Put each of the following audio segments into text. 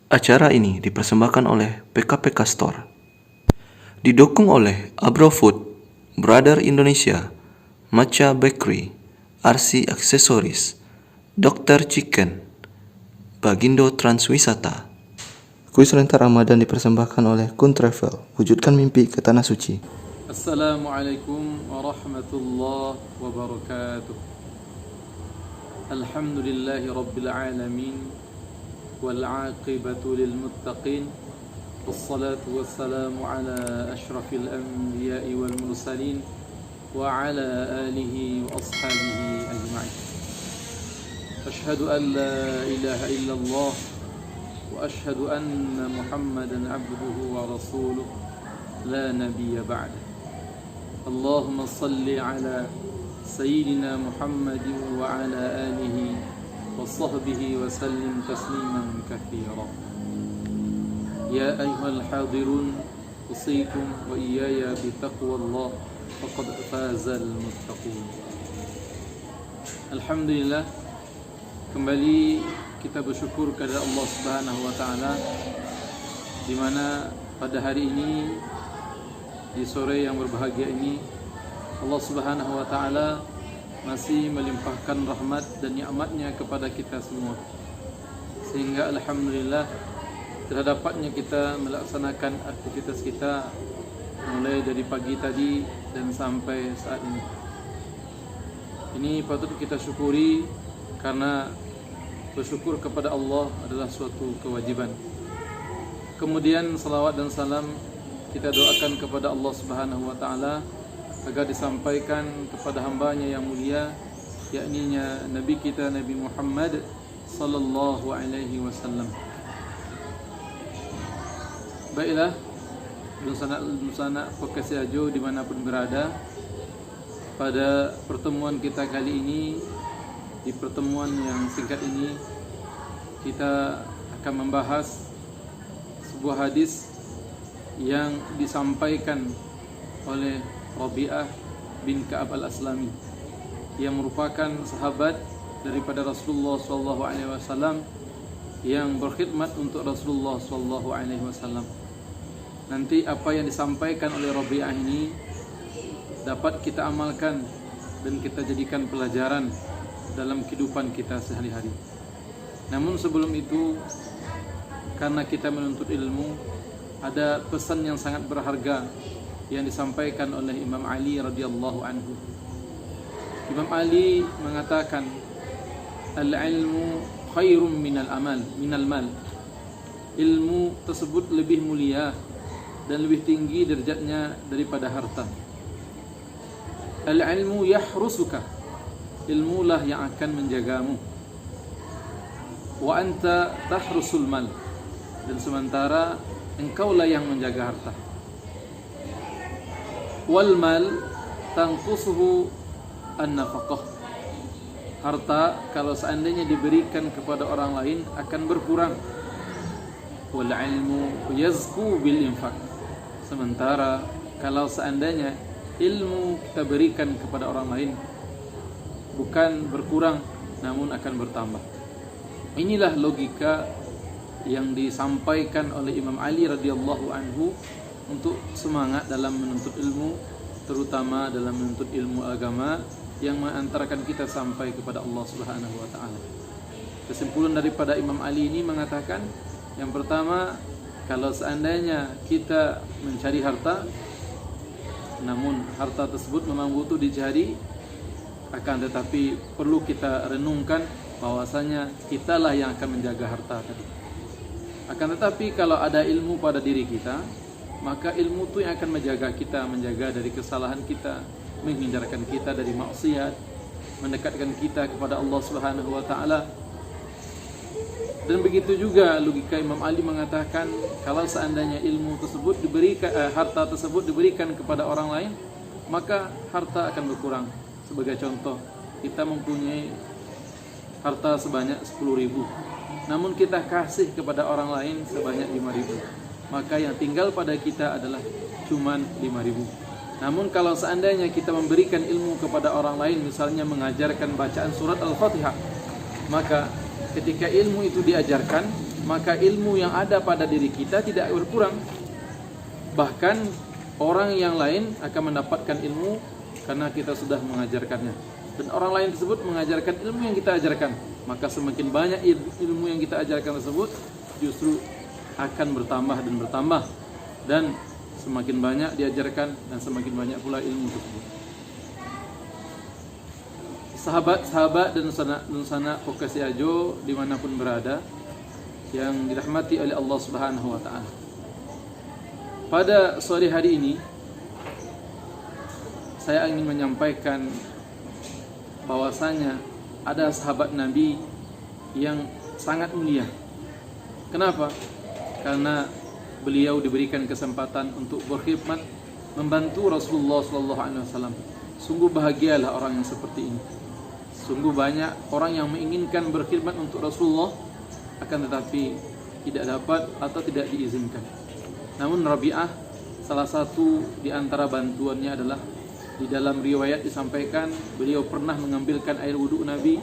Acara ini dipersembahkan oleh PKPK Store. Didukung oleh Abro Food, Brother Indonesia, Matcha Bakery, RC Accessories, Dr. Chicken, Bagindo Transwisata. Kuis Rentar Ramadan dipersembahkan oleh Kun Travel, wujudkan mimpi ke Tanah Suci. Assalamualaikum warahmatullahi wabarakatuh. Alhamdulillahi rabbil alamin, wal aqibatu lil muttaqin, wassalatu wassalamu ala ashrafil anbiya'i wal mursalin wa ala alihi wa ashabihi ajma'in. Ashhadu an la ilaha illallah wa ashhadu anna Muhammadan abduhu wa rasuluh la nabiyya ba'dah. Allahumma salli ala sayyidina Muhammadin wa ala alihi wa sahbihi wa sallim tasliman katsira. Ya ayyuhal hadirun, usikum wa iyaya bi taqwallah, faqad fazal muttaqun. Alhamdulillah, kembali kita bersyukur kepada Allah Subhanahu wa taala di mana pada hari ini, di sore yang berbahagia ini, Allah Subhanahu wa taala masih melimpahkan rahmat dan nikmatnya kepada kita semua, sehingga alhamdulillah telah dapatnya kita melaksanakan aktivitas kita mulai dari pagi tadi dan sampai saat ini. Ini patut kita syukuri, karena bersyukur kepada Allah adalah suatu kewajiban. Kemudian salawat dan salam kita doakan kepada Allah Subhanahu wa taala agar disampaikan kepada hambanya yang mulia, yakni Nabi kita Nabi Muhammad sallallahu alaihi wasallam. Baiklah, sanak podcast Ajo dimanapun berada, pada pertemuan kita kali ini, di pertemuan yang singkat ini, kita akan membahas sebuah hadis yang disampaikan oleh Rabi'ah bin Ka'ab al-Aslami, yang merupakan sahabat daripada Rasulullah SAW yang berkhidmat untuk Rasulullah SAW. Nanti apa yang disampaikan oleh Rabi'ah ini dapat kita amalkan dan kita jadikan pelajaran dalam kehidupan kita sehari-hari. Namun sebelum itu, karena kita menuntut ilmu, ada pesan yang sangat berharga yang disampaikan oleh Imam Ali radhiyallahu anhu. Imam Ali mengatakan, al-ilmu khairum minal mal. Ilmu tersebut lebih mulia dan lebih tinggi derajatnya daripada harta. Al-ilmu yahrusuka, ilmulah yang akan menjagamu. Wa anta tahrusul mal, dan sementara engkaulah yang menjaga harta. Wal mal tanqusuhu an-nafaqah. Harta kalau seandainya diberikan kepada orang lain akan berkurang. Wal ilmu yazku bil infaq. Sementara kalau seandainya ilmu kita berikan kepada orang lain, bukan berkurang namun akan bertambah. Inilah logika yang disampaikan oleh Imam Ali radhiyallahu anhu untuk semangat dalam menuntut ilmu, terutama dalam menuntut ilmu agama yang mengantarkan kita sampai kepada Allah Subhanahu wa taala. Kesimpulan daripada Imam Ali ini mengatakan, yang pertama, kalau seandainya kita mencari harta, namun harta tersebut memang butuh dicari, akan tetapi perlu kita renungkan bahwasanya kitalah yang akan menjaga harta tadi. Akan tetapi kalau ada ilmu pada diri kita, maka ilmu itu yang akan menjaga kita, menjaga dari kesalahan kita, menghindarkan kita dari maksiat, mendekatkan kita kepada Allah Subhanahu wa taala. Dan begitu juga logika Imam Ali mengatakan, kalau seandainya ilmu tersebut diberikan, harta tersebut diberikan kepada orang lain, maka harta akan berkurang. Sebagai contoh, kita mempunyai harta sebanyak 10.000, namun kita kasih kepada orang lain sebanyak 5.000. Maka yang tinggal pada kita adalah cuman 5.000. Namun kalau seandainya kita memberikan ilmu kepada orang lain, misalnya mengajarkan bacaan surat Al-Fatihah, maka ketika ilmu itu diajarkan, maka ilmu yang ada pada diri kita tidak berkurang. Bahkan orang yang lain akan mendapatkan ilmu karena kita sudah mengajarkannya, dan orang lain tersebut mengajarkan ilmu yang kita ajarkan. Maka semakin banyak ilmu yang kita ajarkan tersebut justru akan bertambah dan bertambah, dan semakin banyak diajarkan dan semakin banyak pula ilmu tersebut. Sahabat-sahabat dan sanak Vokasi Ajo dimanapun berada, yang dirahmati oleh Allah Subhanahu wa Ta'ala, pada sore hari ini saya ingin menyampaikan bahwasanya ada sahabat Nabi yang sangat mulia. Kenapa? Karena beliau diberikan kesempatan untuk berkhidmat membantu Rasulullah SAW. Sungguh bahagialah orang yang seperti ini. Sungguh banyak orang yang menginginkan berkhidmat untuk Rasulullah, akan tetapi tidak dapat atau tidak diizinkan. Namun Rabi'ah, salah satu di antara bantuannya adalah, di dalam riwayat disampaikan beliau pernah mengambilkan air wudhu Nabi,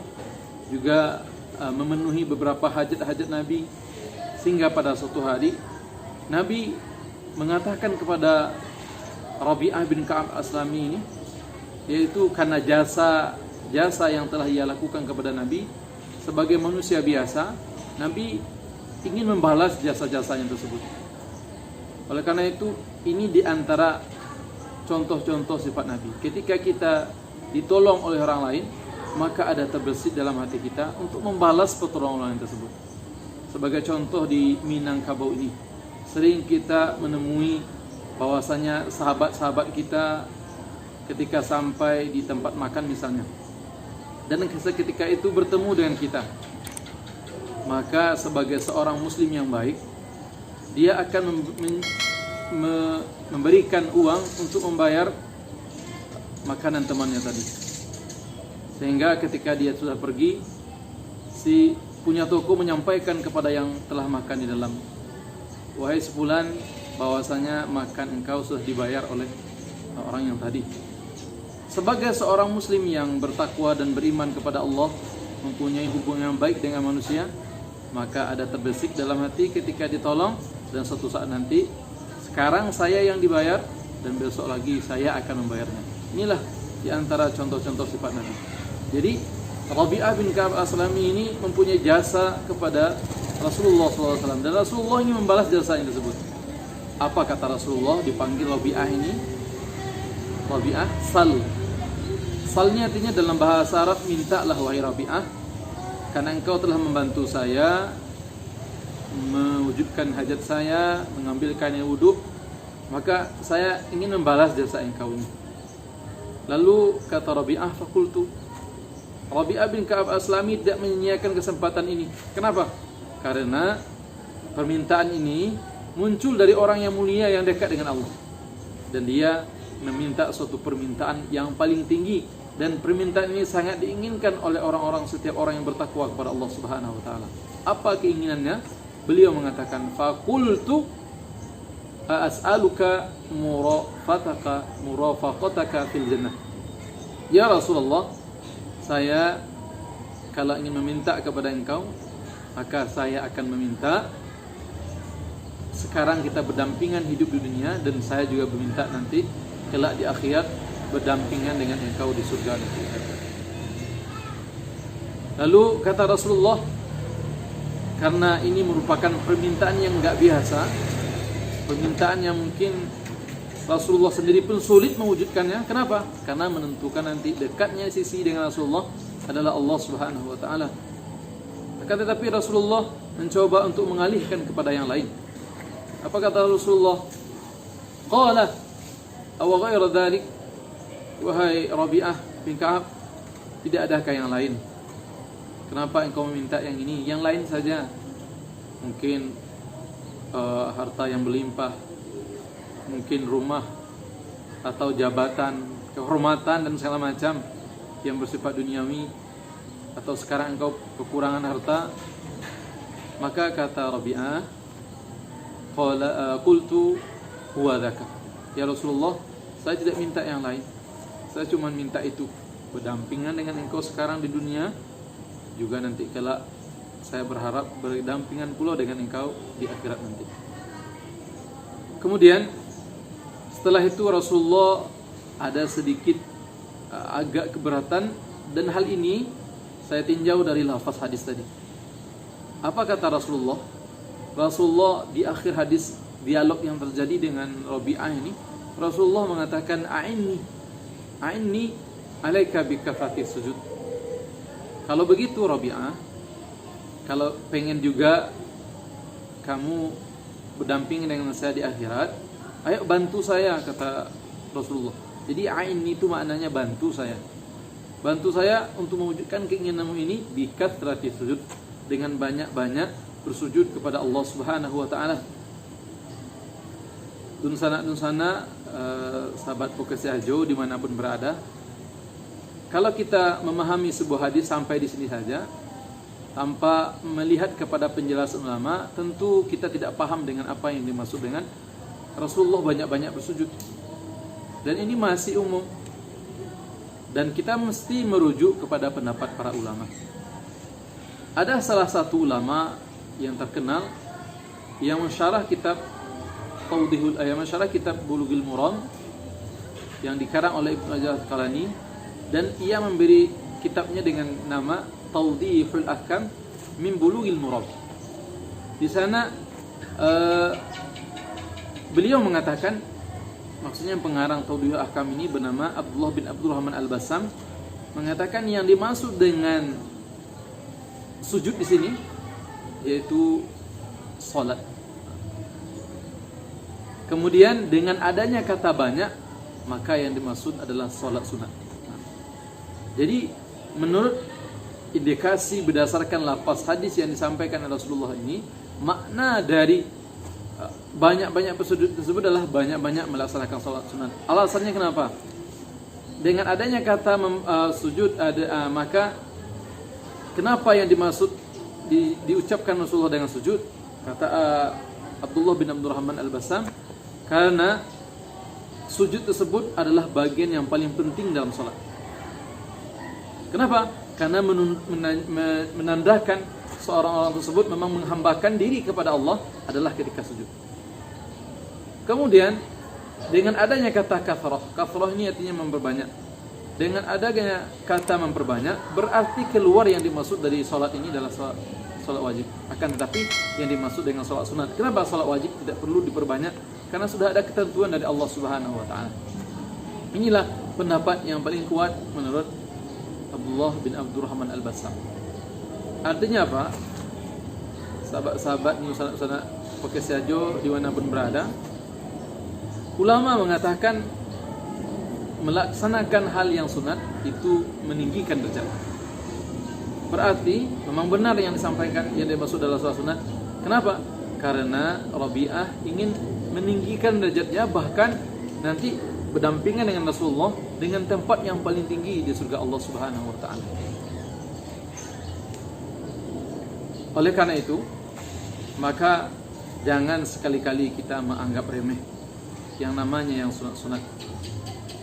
juga memenuhi beberapa hajat-hajat Nabi, sehingga pada suatu hari Nabi mengatakan kepada Rabi'ah bin Ka'ab Aslami ini, yaitu karena jasa yang telah ia lakukan kepada Nabi sebagai manusia biasa, Nabi ingin membalas jasa-jasanya tersebut. Oleh karena itu, ini di antara contoh-contoh sifat Nabi. Ketika kita ditolong oleh orang lain, maka ada terbesit dalam hati kita untuk membalas pertolongan tersebut. Sebagai contoh di Minangkabau ini, sering kita menemui bahwasanya sahabat-sahabat kita ketika sampai di tempat makan misalnya, dan ketika itu bertemu dengan kita, maka sebagai seorang muslim yang baik, dia akan memberikan uang untuk membayar makanan temannya tadi. Sehingga ketika dia sudah pergi, si punya toko menyampaikan kepada yang telah makan di dalam, wahai sebulan, bahwasanya makan engkau sudah dibayar oleh orang yang tadi. Sebagai seorang muslim yang bertakwa dan beriman kepada Allah, mempunyai hubungan yang baik dengan manusia, maka ada terbesit dalam hati ketika ditolong, dan suatu saat nanti, sekarang saya yang dibayar dan besok lagi saya akan membayarnya. Inilah di antara contoh-contoh sifat Nabi. Jadi Rabi'ah bin Ka'ab Aslami ini mempunyai jasa kepada Rasulullah SAW, dan Rasulullah ini membalas jasanya tersebut. Apa kata Rasulullah dipanggil Rabi'ah ini? Rabi'ah, sal. Salnya artinya dalam bahasa Arab, mintalah wahai Rabi'ah, karena engkau telah membantu saya mewujudkan hajat saya, mengambilkan air wudhu, maka saya ingin membalas jasa engkau ini. Lalu kata Rabi'ah, fakultu. Rabi'ah bin Ka'ab Aslami tidak menyia-nyiakan kesempatan ini. Kenapa? Karena permintaan ini muncul dari orang yang mulia yang dekat dengan Allah, dan dia meminta suatu permintaan yang paling tinggi, dan permintaan ini sangat diinginkan oleh setiap orang yang bertakwa kepada Allah Subhanahu wa Ta'ala. Apa keinginannya? Beliau mengatakan, faqultu as'aluka murafaqataka fil jannah. Ya Rasulullah, saya kalau ingin meminta kepada engkau, maka saya akan meminta sekarang kita berdampingan hidup di dunia, dan saya juga meminta nanti kelak di akhirat berdampingan dengan engkau di surga nanti. Lalu kata Rasulullah, karena ini merupakan permintaan yang enggak biasa, permintaan yang mungkin Rasulullah sendiri pun sulit mewujudkannya. Kenapa? Karena menentukan nanti dekatnya sisi dengan Rasulullah adalah Allah Subhanahu wa Ta'ala. Akan tetapi Rasulullah mencoba untuk mengalihkan kepada yang lain. Apa kata Rasulullah? Qala aw ghayra dhalik, wahai Rabi'ah bin Ka'ab, tidak adakah yang lain? Kenapa engkau meminta yang ini? Yang lain saja, mungkin harta yang berlimpah, mungkin rumah atau jabatan, kehormatan dan segala macam yang bersifat duniawi, atau sekarang engkau kekurangan harta. Maka kata Rabi'ah, qultu huwa dzaka. Ya Rasulullah, saya tidak minta yang lain, saya cuma minta itu, berdampingan dengan engkau sekarang di dunia, juga nanti kelak saya berharap berdampingan pula dengan engkau di akhirat nanti. Kemudian setelah itu Rasulullah ada sedikit agak keberatan, dan hal ini saya tinjau dari lafaz hadis tadi. Apa kata Rasulullah? Rasulullah di akhir hadis dialog yang terjadi dengan Rabi'ah ini, Rasulullah mengatakan a'inni alaika bikafati sujud. Kalau begitu Rabi'ah, kalau pengen juga kamu berdampingan dengan saya di akhirat, ayo bantu saya, kata Rasulullah. Jadi a'inni itu maknanya bantu saya. Bantu saya untuk mewujudkan keinginanmu ini bikatsrati sujud, dengan banyak-banyak bersujud kepada Allah Subhanahu wa taala. Dunsana sahabat Podcast Ajo dimanapun berada, kalau kita memahami sebuah hadis sampai di sini saja tanpa melihat kepada penjelasan ulama, tentu kita tidak paham dengan apa yang dimaksud dengan Rasulullah banyak-banyak bersujud. Dan ini masih umum, dan kita mesti merujuk kepada pendapat para ulama. Ada salah satu ulama yang terkenal yang mensyarah kitab mensyarah kitab Bulughul Maram yang dikarang oleh Ibnu Hajar Al-Asqalani, dan ia memberi kitabnya dengan nama Tawdihul Ahkam min Bulughil Maram. Di sana beliau mengatakan, maksudnya pengarang Tawdihul Ahkam ini bernama Abdullah bin Abdurrahman Al-Bassam, mengatakan yang dimaksud dengan sujud di sini yaitu salat. Kemudian dengan adanya kata banyak, maka yang dimaksud adalah salat sunat. Jadi menurut indikasi berdasarkan lafaz hadis yang disampaikan oleh Rasulullah ini, makna dari banyak-banyak bersujud tersebut adalah banyak-banyak melaksanakan salat sunat. Alasannya kenapa? Dengan adanya kata sujud maka kenapa yang dimaksud diucapkan Rasulullah dengan sujud? Kata Abdullah bin Abdurrahman Al-Bassam, karena sujud tersebut adalah bagian yang paling penting dalam salat. Kenapa? Karena menandakan seorang orang tersebut memang menghambakan diri kepada Allah adalah ketika sujud. Kemudian dengan adanya kata kathrah ini artinya memperbanyak. Dengan adanya kata memperbanyak, berarti keluar yang dimaksud dari salat ini adalah salat wajib. Akan tetapi yang dimaksud dengan salat sunat. Kenapa salat wajib tidak perlu diperbanyak? Karena sudah ada ketentuan dari Allah Subhanahu wa taala. Inilah pendapat yang paling kuat menurut Abdullah bin Abdurrahman Al-Bassam. Artinya apa? Sahabat-sahabat Nusana Podcast Ajo dimanapun berada, ulama mengatakan melaksanakan hal yang sunat itu meninggikan derajat. Berarti memang benar yang disampaikan yang dimaksud adalah salat sunat. Kenapa? Karena Rabi'ah ingin meninggikan derajatnya, bahkan nanti berdampingan dengan Rasulullah dengan tempat yang paling tinggi di surga Allah Subhanahu wa taala. Oleh karena itu, maka jangan sekali-kali kita menganggap remeh yang namanya yang sunat-sunat.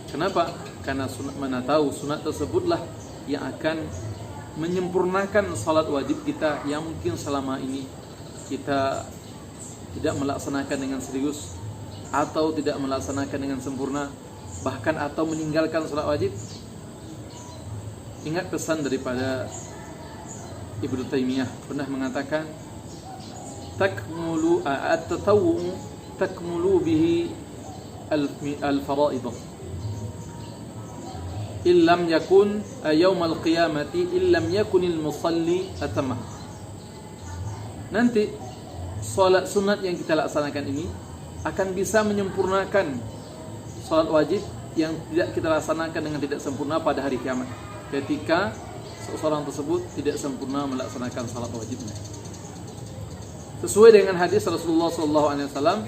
Kenapa? Karena sunat, mana tahu sunat tersebutlah yang akan menyempurnakan salat wajib kita yang mungkin selama ini kita tidak melaksanakan dengan serius, atau tidak melaksanakan dengan sempurna, bahkan atau meninggalkan salat wajib. Ingat pesan daripada Ibnu Taimiyah pernah mengatakan, takmulu at-tatawwu takmulu bihi al-fara'id illam yakun yaumal qiyamati illam yakunil musalli atamah. Nanti salat sunat yang kita laksanakan ini akan bisa menyempurnakan salat wajib yang tidak kita laksanakan dengan tidak sempurna pada hari kiamat, ketika seorang tersebut tidak sempurna melaksanakan salat wajibnya. Sesuai dengan hadis Rasulullah SAW,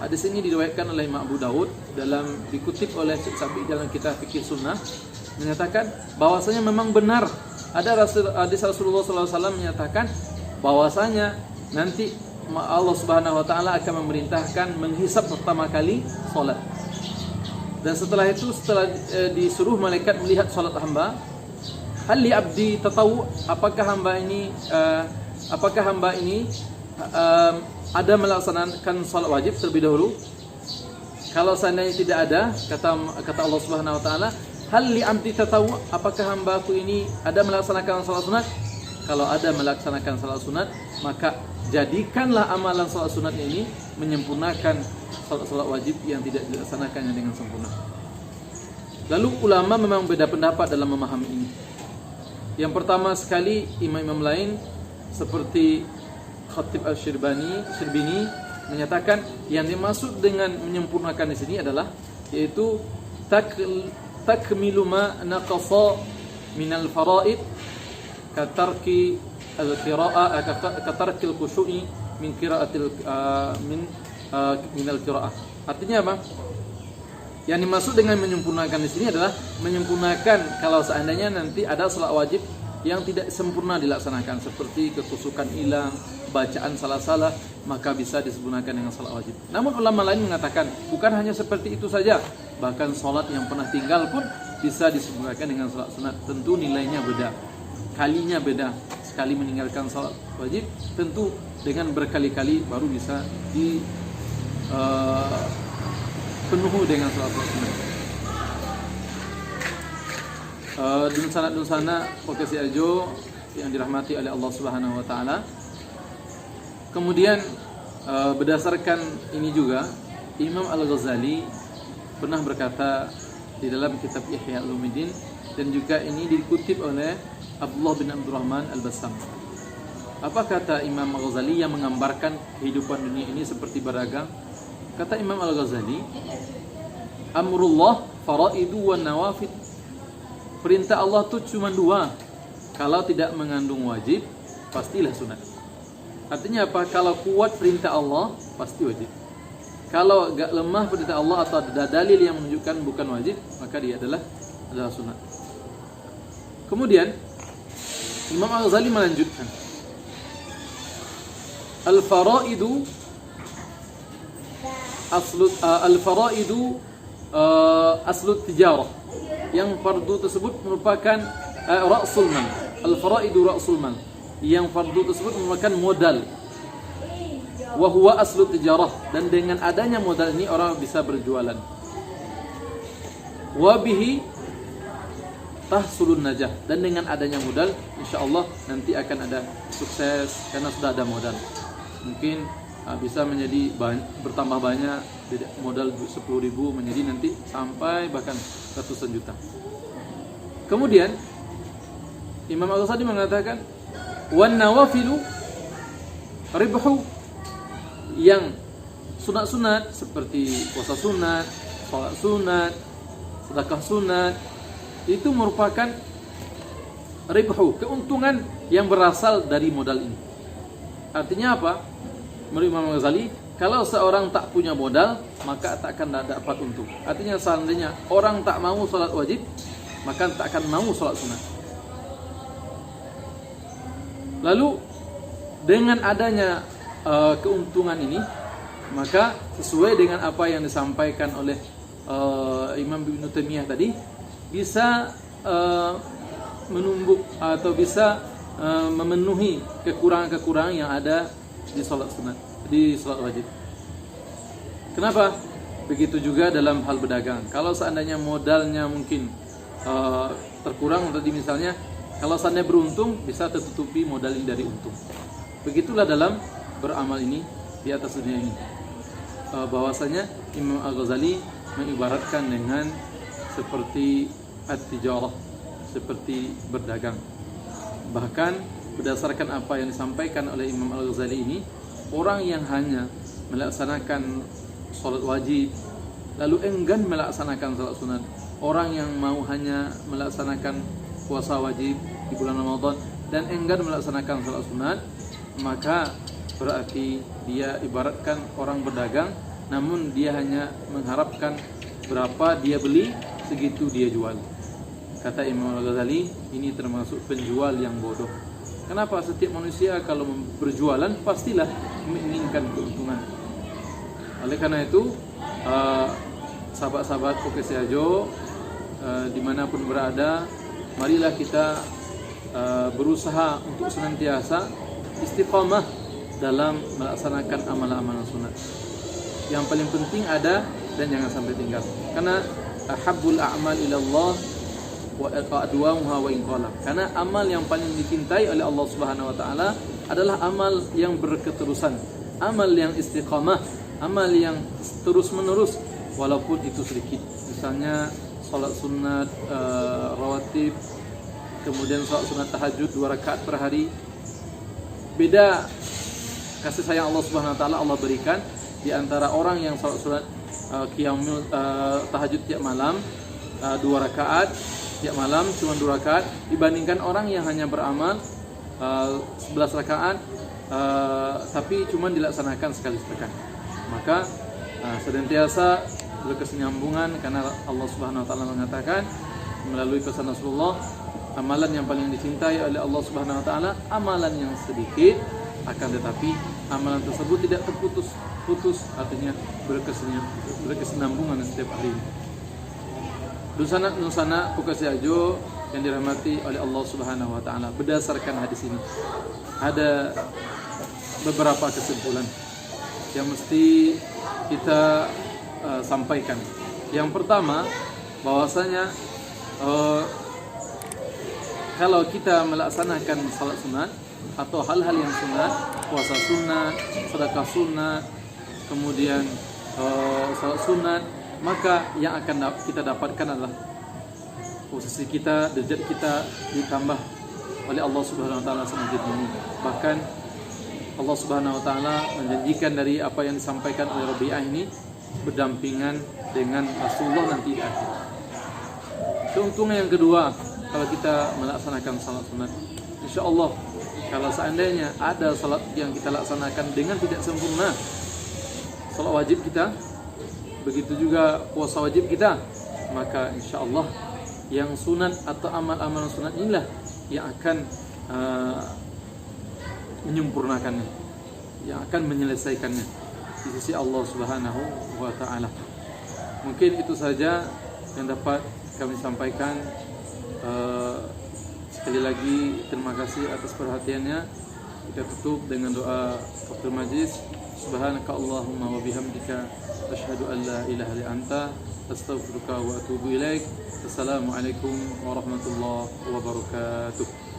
hadis ini diriwayatkan oleh Imam Abu Dawud dalam dikutip oleh Syekh Sabi dalam kitab Fikih Sunnah, menyatakan bahwasanya memang benar ada hadis Rasulullah SAW menyatakan bahwasanya nanti Allah Subhanahu wa taala akan memerintahkan menghisab pertama kali salat. Dan setelah itu, setelah disuruh malaikat melihat salat hamba, hal li abdi tatawu, apakah hamba ini apakah hamba ini ada melaksanakan salat wajib terlebih dahulu? Kalau seandainya tidak ada, kata Allah Subhanahu wa taala, hal li amti tatawwu, apakah hambaku ini ada melaksanakan salat sunat? Kalau ada melaksanakan salat sunat, maka jadikanlah amalan salat sunat ini menyempurnakan salat wajib yang tidak dilaksanakannya dengan sempurna. Lalu ulama memang beda pendapat dalam memahami ini. Yang pertama sekali, imam-imam lain seperti Khatib Al-Shirbini menyatakan yang dimaksud dengan menyempurnakan di sini adalah yaitu takmilu ma naqasa min al-fara'id katarki al-qira'ah katarki al-khushu'i min qira'atil min al-qira'ah. Artinya apa? Yang dimaksud dengan menyempurnakan di sini adalah menyempurnakan kalau seandainya nanti ada salat wajib yang tidak sempurna dilaksanakan, seperti kekusukan hilang, bacaan salah-salah, maka bisa disempurnakan dengan salat wajib. Namun ulama lain mengatakan bukan hanya seperti itu saja, bahkan salat yang pernah tinggal pun bisa disempurnakan dengan salat sunat. Tentu nilainya beda, kalinya beda. Sekali meninggalkan salat wajib, tentu dengan berkali-kali baru bisa penuh dengan salat sunat. Dunsana Profesi Ajo yang dirahmati oleh Allah Subhanahu wa taala. Kemudian berdasarkan ini juga Imam Al-Ghazali pernah berkata di dalam kitab Ihya Ulumuddin, dan juga ini dikutip oleh Abdullah bin Abdurrahman Al-Bassam. Apa kata Imam Al-Ghazali yang menggambarkan kehidupan dunia ini seperti berdagang? Kata Imam Al-Ghazali, amrullah faraidu wan nawafid. Perintah Allah itu cuma dua. Kalau tidak mengandung wajib, pastilah sunat. Artinya apa? Kalau kuat perintah Allah, pasti wajib. Kalau agak lemah perintah Allah atau ada dalil yang menunjukkan bukan wajib, maka dia adalah sunat. Kemudian Imam Al-Ghazali melanjutkan, al-faraidu aslut tijarah. Yang fardu tersebut merupakan ra'sul mal. Al-faraidu ra'sul mal. Yang fardu tersebut merupakan modal. Wa huwa aslut tijarah, dan dengan adanya modal ini orang bisa berjualan. Wa bihi tahsulun najah, dan dengan adanya modal insyaallah nanti akan ada sukses karena sudah ada modal. Mungkin bisa menjadi bertambah banyak, modal 10.000 menjadi nanti sampai bahkan ratusan juta. Kemudian Imam Al-Ghazali mengatakan wan nawafilu ribhu, yang sunat-sunat seperti puasa sunat, salat sunat, sedekah sunat, itu merupakan ribhu, keuntungan yang berasal dari modal ini. Artinya apa? Menurut Imam Al-Ghazali, kalau seorang tak punya modal, maka tak akan dapat untung. Artinya seandainya orang tak mau salat wajib, maka tak akan mau salat sunat. Lalu dengan adanya keuntungan ini, maka sesuai dengan apa yang disampaikan oleh Imam Ibnu Taimiyah tadi, bisa menumbuk atau bisa memenuhi kekurangan-kekurangan yang ada di salat sunat, di salat wajib. Kenapa? Begitu juga dalam hal berdagang. Kalau seandainya modalnya mungkin terkurang, tadi misalnya kalau seandainya beruntung bisa tertutupi modal ini dari untung. Begitulah dalam beramal ini di atas dunia ini. Bahwasanya Imam Al-Ghazali mengibaratkan dengan seperti at-tijarah, seperti berdagang. Bahkan berdasarkan apa yang disampaikan oleh Imam Al-Ghazali ini, orang yang hanya melaksanakan salat wajib lalu enggan melaksanakan salat sunat, orang yang mau hanya melaksanakan puasa wajib di bulan Ramadan dan enggan melaksanakan salat sunat, maka berarti dia ibaratkan orang berdagang, namun dia hanya mengharapkan berapa dia beli, segitu dia jual. Kata Imam Al-Ghazali, ini termasuk penjual yang bodoh. Kenapa? Setiap manusia kalau berjualan pastilah menginginkan keuntungan. Oleh karena itu, sahabat-sahabat Profesi Ajo dimanapun berada, marilah kita berusaha untuk senantiasa istiqamah dalam melaksanakan amalan-amalan sunat. Yang paling penting ada dan jangan sampai tinggal. Karena ahabbul a'mal ilallah wa aqwamuha wa in qala. Karena amal yang paling dicintai oleh Allah Subhanahu wa taala adalah amal yang berketerusan, amal yang istiqamah, amal yang terus-menerus walaupun itu sedikit. Misalnya salat sunat rawatib, kemudian salat sunat tahajud 2 rakaat per hari. Beda kasih sayang Allah Subhanahu wa taala Allah berikan di antara orang yang salat sunat qiyamul tahajud tiap malam 2 rakaat tiap malam, cuma 2 rakaat, dibandingkan orang yang hanya beramal 11 rakaat tapi cuma dilaksanakan sekali-sekali. Maka senantiasa berkesinambungan, karena Allah Subhanahu wa taala mengatakan melalui pesan Rasulullah, amalan yang paling dicintai oleh Allah Subhanahu wa taala amalan yang sedikit, akan tetapi amalan tersebut tidak terputus, artinya berkesinambungan setiap hari. Nusana Pukasiajo yang dirahmati oleh Allah Subhanahu wa taala, berdasarkan hadis ini ada beberapa kesimpulan yang mesti kita sampaikan. Yang pertama, bahwasanya kalau kita melaksanakan salat sunat atau hal-hal yang sunat, puasa sunat, sedekah sunat, kemudian salat sunat, maka yang akan kita dapatkan adalah posisi kita, derajat kita ditambah oleh Allah Subhanahu wa taala semacam ini. Bahkan Allah Subhanahu wa taala menjanjikan dari apa yang disampaikan oleh Rabi'ah ini berdampingan dengan Rasulullah nanti di akhir. Keuntungan yang kedua, kalau kita melaksanakan salat sunat, insyaallah kalau seandainya ada salat yang kita laksanakan dengan tidak sempurna, salat wajib kita, begitu juga puasa wajib kita, maka insyaallah yang sunat atau amal-amal sunat inilah yang akan menyempurnakannya, yang akan menyelesaikannya di sisi Allah Subhanahu wa taala. Mungkin itu saja yang dapat kami sampaikan. Sekali lagi terima kasih atas perhatiannya. Kita tutup dengan doa kafaratul majlis. Subhanaka Allahumma wa bihamdika asyhadu an la ilaha illa anta astaghfiruka wa atubu ilaik. Assalamualaikum warahmatullahi wabarakatuh.